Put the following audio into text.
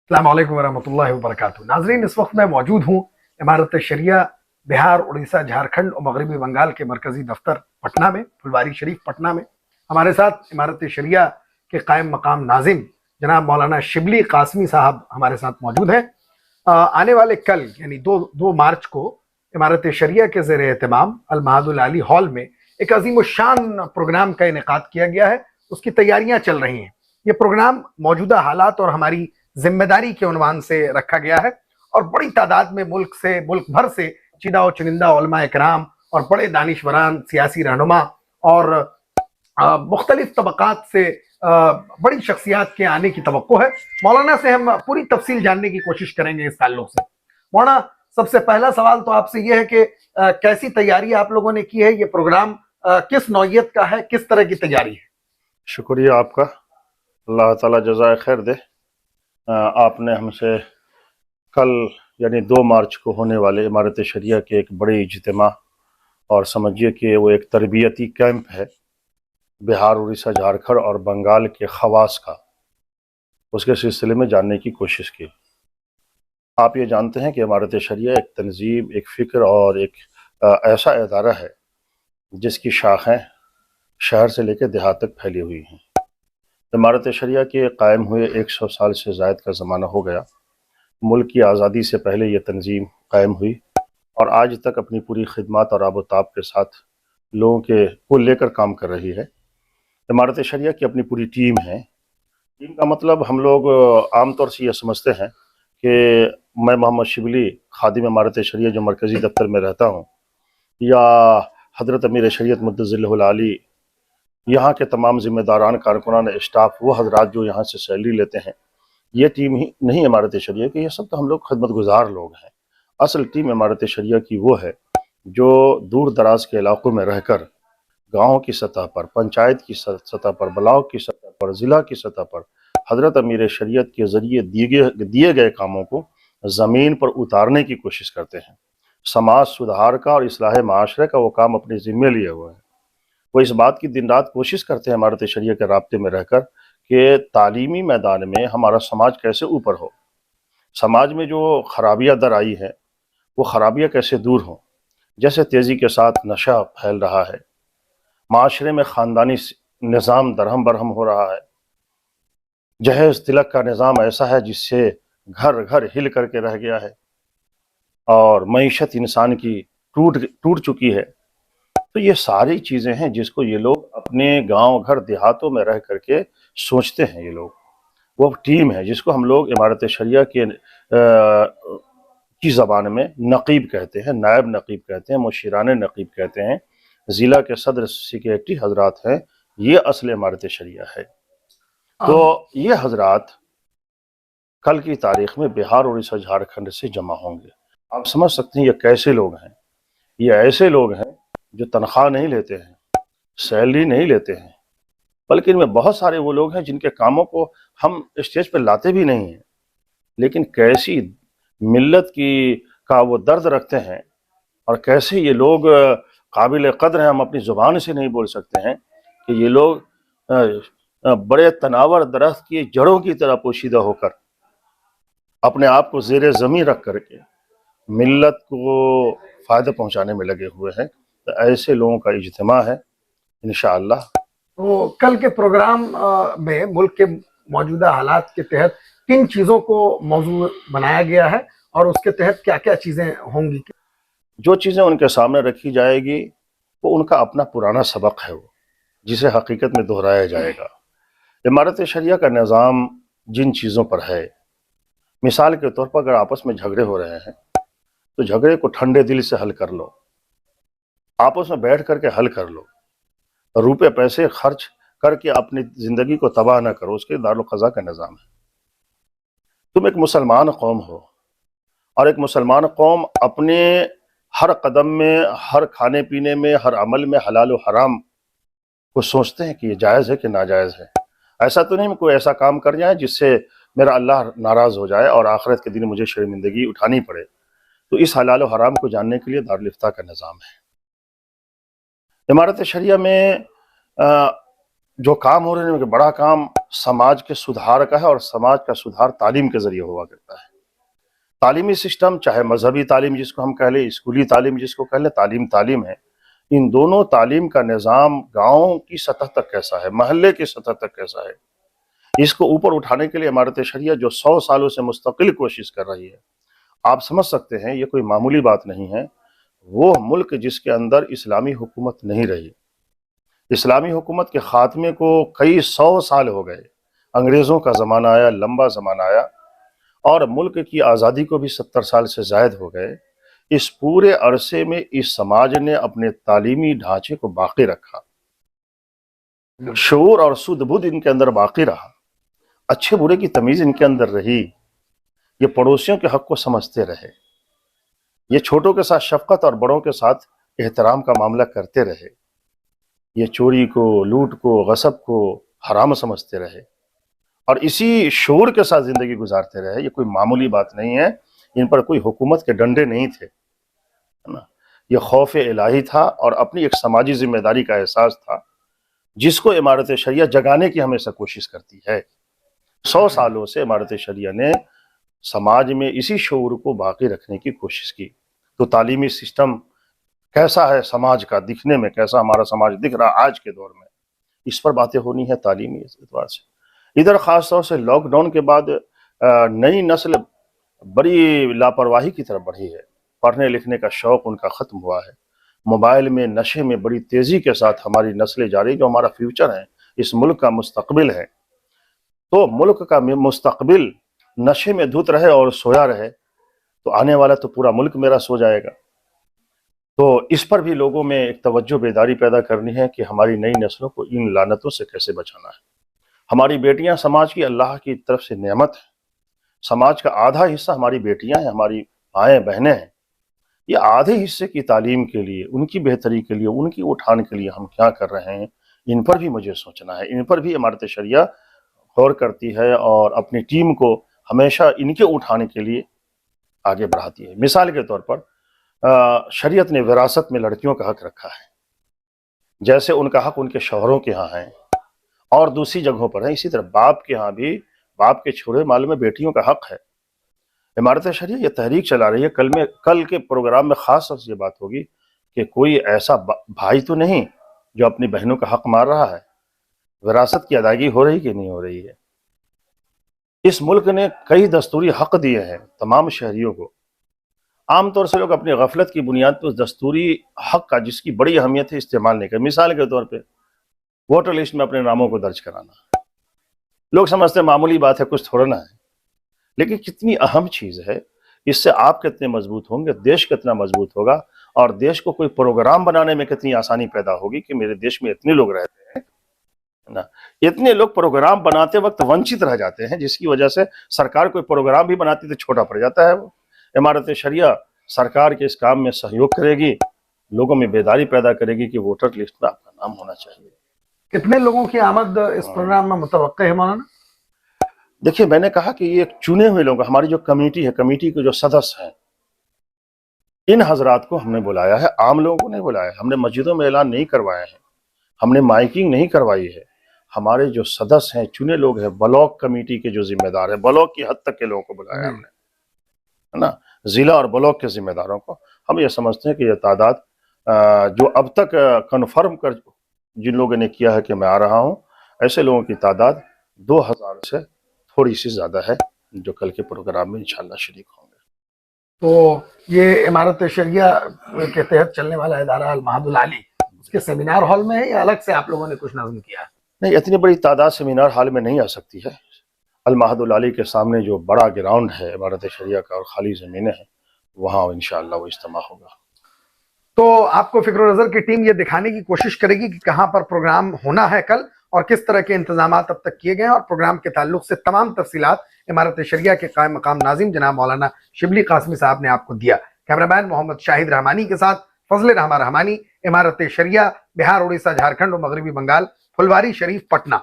अस्सलाम वालेकुम वरहमतुल्लाहि वबरकातुहू। नाज़रीन, इस वक्त मैं मौजूद हूँ इमारत शरिया बिहार, उड़ीसा, झारखंड और मगरबी बंगाल के मरकज़ी दफ्तर पटना में, फुलवारी शरीफ पटना में। हमारे साथ इमारत शरिया के कायम मकाम नाजिम जनाब मौलाना शिबली कासमी साहब हमारे साथ मौजूद हैं। आने वाले कल यानी दो मार्च को इमारत शरिया के ज़ेर एहतमाम अल महादुल आली हॉल में एक अजीम शान प्रोग्राम का इनेकाद किया गया है। उसकी तैयारियां चल रही हैं। ये प्रोग्राम मौजूदा हालात और हमारी जिम्मेदारी के उन्वान से रखा गया है और बड़ी तादाद में मुल्क भर से चिदा और चुनिंदा उलमा इकराम और बड़े दानिशवरान, सियासी रहनुमा और मुख्तलिफ तबकात से बड़ी शख्सियात के आने की तवक्को है। मौलाना से हम पूरी तफसील जानने की कोशिश करेंगे इस ताल्लुक से। मौलाना, सबसे पहला सवाल तो आपसे यह है कि कैसी तैयारी आप लोगों ने की है? ये प्रोग्राम किस नौइयत का है, किस तरह की तैयारी है? शुक्रिया आपका, अल्लाह ताला जज़ाए खैर दे। आपने हमसे कल यानी 2 मार्च को होने वाले इमारत शरिया के एक बड़े इज्तिमा और समझिए कि वो एक तरबियती कैंप है बिहार, उड़ीसा, झारखंड और बंगाल के खवास का, उसके सिलसिले में जानने की कोशिश की। आप ये जानते हैं कि इमारत शरिया एक तंजीम, एक फ़िक्र और एक ऐसा इदारा है जिसकी शाखें शहर से लेकर देहात तक फैली हुई हैं। इमारत शरिया के कायम हुए 100 साल से ज़ायद का ज़माना हो गया। मुल्क की आज़ादी से पहले ये तंजीम कायम हुई और आज तक अपनी पूरी खिदमत और आबोताब के साथ लोगों को लेकर काम कर रही है। इमारत शरिया की अपनी पूरी टीम है। टीम का मतलब हम लोग आम तौर से ये समझते हैं कि मैं मोहम्मद शिबली, खादिम इमारत शरिया जो मरकज़ी दफ्तर में रहता हूँ, या हज़रत अमीर शरीयत मुद्दज़िल्लहुल आली, यहाँ के तमाम ज़िम्मेदारान, कारकुनान, स्टाफ, वो हजरात जो यहाँ से सैलरी लेते हैं, ये टीम ही नहीं इमारत शरिया की। ये सब तो हम लोग खिदमतगुजार लोग हैं। असल टीम इमारत शरिया की वो है जो दूर दराज के इलाक़ों में रहकर गाँव की सतह पर, पंचायत की सतह पर, ब्लॉक की सतह पर, ज़िला की सतह पर हज़रत अमीर शरीयत के ज़रिए दिए गए कामों को ज़मीन पर उतारने की कोशिश करते हैं। समाज सुधार का और इस्लाह माशरे का वो काम अपने ज़िम्मे लिए हुए हैं। वो इस बात की दिन रात कोशिश करते हैं इमारत शरिया के राब्ते में रहकर कि तालीमी मैदान में हमारा समाज कैसे ऊपर हो, समाज में जो खराबियाँ दर आई है वो खराबियाँ कैसे दूर हों। जैसे तेज़ी के साथ नशा फैल रहा है, माशरे में ख़ानदानी निज़ाम दरहम बरहम हो रहा है, जहेज़ तिलक का निज़ाम ऐसा है जिससे घर घर हिल करके रह गया है और मईशत इंसान की टूट चुकी है। तो ये सारी चीज़ें हैं जिसको ये लोग अपने गांव, घर, देहातों में रह करके सोचते हैं। ये लोग वो टीम है जिसको हम लोग इमारत शरिया के की ज़बान में नकीब कहते हैं, नायब नकीब कहते हैं, मुशीरान नकीब कहते हैं। ज़िला के सदर सेक्रेटरी हजरात हैं। ये असल इमारत शरिया है। तो ये हजरात कल की तारीख में बिहार, उड़ीसा, झारखंड से जमा होंगे। आप समझ सकते हैं ये कैसे लोग हैं। ये ऐसे लोग हैं जो तनख्वाह नहीं लेते हैं, सैलरी नहीं लेते हैं, बल्कि इनमें बहुत सारे वो लोग हैं जिनके कामों को हम स्टेज पर लाते भी नहीं हैं, लेकिन कैसी मिल्लत की का वो दर्द रखते हैं और कैसे ये लोग काबिल कद्र हैं। हम अपनी ज़ुबान से नहीं बोल सकते हैं कि ये लोग बड़े तनावर दरख्त की जड़ों की तरह पोशीदा होकर अपने आप को ज़ेरे ज़मीन रख करके मिल्लत को फ़ायदा पहुँचाने में लगे हुए हैं। तो ऐसे लोगों का इज्तिमा है इंशाअल्लाह। तो कल के प्रोग्राम में मुल्क के मौजूदा हालात के तहत किन चीज़ों को मौजू बनाया गया है और उसके तहत क्या क्या चीज़ें होंगी? जो चीज़ें उनके सामने रखी जाएगी वो उनका अपना पुराना सबक है, वो जिसे हकीकत में दोहराया जाएगा। इमारत शरिया का निज़ाम जिन चीज़ों पर है, मिसाल के तौर पर अगर आपस में झगड़े हो रहे हैं तो झगड़े को ठंडे दिल से हल कर लो, आपस में बैठ करके हल कर लो। रुपए पैसे खर्च करके अपनी ज़िंदगी को तबाह न करो, उसके दारुल क़ज़ा का निज़ाम है। तुम एक मुसलमान कौम हो और एक मुसलमान कौम अपने हर कदम में, हर खाने पीने में, हर अमल में हलाल और हराम को सोचते हैं कि ये जायज़ है कि नाजायज़ है। ऐसा तो नहीं कोई ऐसा काम कर जाए जिससे मेरा अल्लाह नाराज़ हो जाए और आखिरत के दिन मुझे शर्मिंदगी उठानी पड़े। तो इस हलाल और हराम को जानने के लिए दारुल इफ्ता का निज़ाम है। इमारत शरिया में जो काम हो रहे हैं, बड़ा काम समाज के सुधार का है और समाज का सुधार तालीम के जरिए हुआ करता है। तालीमी सिस्टम, चाहे मजहबी तालीम जिसको हम कह लें, स्कूली तालीम जिसको कह लें, तालीम तालीम है। इन दोनों तालीम का निज़ाम गाँव की सतह तक कैसा है, महल्ले की सतह तक कैसा है, इसको ऊपर उठाने के लिए इमारत शरिया जो 100 सालों से मुस्तकिल कोशिश कर रही है, आप समझ सकते हैं ये कोई मामूली बात नहीं है। वो मुल्क जिसके अंदर इस्लामी हुकूमत नहीं रही, इस्लामी हुकूमत के ख़ात्मे को कई 100 साल हो गए, अंग्रेज़ों का ज़माना आया, लंबा ज़माना आया, और मुल्क की आज़ादी को भी 70 साल से ज़ायद हो गए। इस पूरे अरसे में इस समाज ने अपने तालीमी ढांचे को बाकी रखा, शऊर और सुध बुध इनके अंदर बाकी रहा, अच्छे बुरे की तमीज़ इनके अंदर रही, ये पड़ोसियों के हक़ को समझते रहे, ये छोटों के साथ शफ़क़त और बड़ों के साथ एहतराम का मामला करते रहे, ये चोरी को, लूट को, गसब को हराम समझते रहे, और इसी शऊर के साथ ज़िंदगी गुजारते रहे। ये कोई मामूली बात नहीं है, इन पर कोई हुकूमत के डंडे नहीं थे, है ना। ये खौफ इलाही था और अपनी एक समाजी जिम्मेदारी का एहसास था, जिसको इमारत शरिया जगाने की हमेशा कोशिश करती है। 100 सालों से इमारत शरिया ने समाज में इसी शऊर को बाकी रखने की कोशिश की। तो तालीमी सिस्टम कैसा है समाज का, दिखने में कैसा हमारा समाज दिख रहा आज के दौर में, इस पर बातें होनी है तालीमी एतबार से। इधर ख़ास तौर से लॉकडाउन के बाद नई नस्ल बड़ी लापरवाही की तरफ बढ़ी है, पढ़ने लिखने का शौक़ उनका ख़त्म हुआ है, मोबाइल में, नशे में बड़ी तेज़ी के साथ हमारी नस्लें जा रही, जो हमारा फ्यूचर है, इस मुल्क का मुस्तकबिल है। तो मुल्क का मुस्तकबिल नशे में धुत रहे और सोया रहे तो आने वाला तो पूरा मुल्क मेरा सो जाएगा। तो इस पर भी लोगों में एक तवज्जो बेदारी पैदा करनी है कि हमारी नई नस्लों को इन लानतों से कैसे बचाना है। हमारी बेटियां समाज की अल्लाह की तरफ से नेमत है, समाज का आधा हिस्सा हमारी बेटियां हैं, हमारी माएँ बहनें हैं। ये आधे हिस्से की तालीम के लिए, उनकी बेहतरी के लिए, उनकी उठान के लिए हम क्या कर रहे हैं, इन पर भी मुझे सोचना है। इन पर भी इमारत शरिया गौर करती है और अपनी टीम को हमेशा इनके उठाने के लिए आगे बढ़ाती है। मिसाल के तौर पर शरीयत ने विरासत में लड़कियों का हक रखा है, जैसे उनका हक उनके शौहरों के यहाँ है और दूसरी जगहों पर है, इसी तरह बाप के यहाँ भी, बाप के छोड़े माल में बेटियों का हक है। इमारत शरिया ये तहरीक चला रही है। कल के प्रोग्राम में खास तौर से ये बात होगी कि कोई ऐसा भाई तो नहीं जो अपनी बहनों का हक मार रहा है। विरासत की अदायगी हो रही कि नहीं हो रही है। इस मुल्क ने कई दस्तूरी हक दिए हैं तमाम शहरियों को। आमतौर से लोग अपनी गफलत की बुनियाद पर उस दस्तूरी हक का, जिसकी बड़ी अहमियत है, इस्तेमाल नहीं करते। मिसाल के तौर पे वोटर लिस्ट में अपने नामों को दर्ज कराना, लोग समझते हैं मामूली बात है, कुछ थोड़ा ना है, लेकिन कितनी अहम चीज़ है। इससे आप कितने मजबूत होंगे, देश कितना मजबूत होगा, और देश को कोई प्रोग्राम बनाने में कितनी आसानी पैदा होगी कि मेरे देश में इतने लोग रहते हैं ना, इतने लोग प्रोग्राम बनाते वक्त वंचित रह जाते हैं, जिसकी वजह से सरकार कोई प्रोग्राम भी बनाती तो छोटा पड़ जाता है। वो इमारत शरिया सरकार के इस काम में सहयोग करेगी, लोगों में बेदारी पैदा करेगी कि वोटर लिस्ट में आपका नाम होना चाहिए। कितने लोगों की आमद इस प्रोग्राम में मुतवक्के है मौलाना? देखिए, मैंने कहा कि ये चुने हुए लोग, हमारी जो कमेटी है, कमेटी के जो सदस्य हैं, इन हजरात को हमने बुलाया है, आम लोगों को नहीं बुलाया है। हमने मस्जिदों में ऐलान नहीं करवाया है, हमने माइकिंग नहीं करवाई है। हमारे जो सदस्य हैं, चुने लोग हैं, ब्लॉक कमेटी के जो जिम्मेदार है, ब्लॉक की हद तक के लोगों को बुलाया हमने, है ना, जिला और ब्लॉक के जिम्मेदारों को। हम ये समझते हैं कि यह तादाद जो अब तक कन्फर्म कर जिन लोगों ने किया है कि मैं आ रहा हूँ, ऐसे लोगों की तादाद 2000 से थोड़ी सी ज़्यादा है, जो कल के प्रोग्राम में इंशाल्लाह शरीक होंगे। तो ये इमारत शरिया के तहत चलने वाला इदारा अल महदुल आली, उसके सेमिनार हॉल में है या अलग से आप लोगों ने कुछ नज़्म किया है? नहीं, इतनी बड़ी तादाद सेमिनार हॉल में नहीं आ सकती है। अल महदुल आली के सामने जो बड़ा ग्राउंड है इमारत शरिया का और खाली ज़मीनें हैं, वहाँ इंशाअल्लाह वो इज्तिमा होगा। तो आपको फिक्र नज़र की टीम ये दिखाने की कोशिश करेगी कि कहाँ पर प्रोग्राम होना है कल और किस तरह के इंतजाम अब तक किए गए हैं, और प्रोग्राम के ताल्लुक से तमाम तफसीलात इमारत शरिया के कायम मकाम नाजिम जनाब मौलाना शिबली कासमी साहब ने आपको दिया। कैमरामैन मोहम्मद शाहिद रहमानी के साथ फजल रहमान रहमानी, इमारत शरिया, बिहार, उड़ीसा, झारखंड और मगरबी बंगाल, फुलवारी शरीफ, पटना।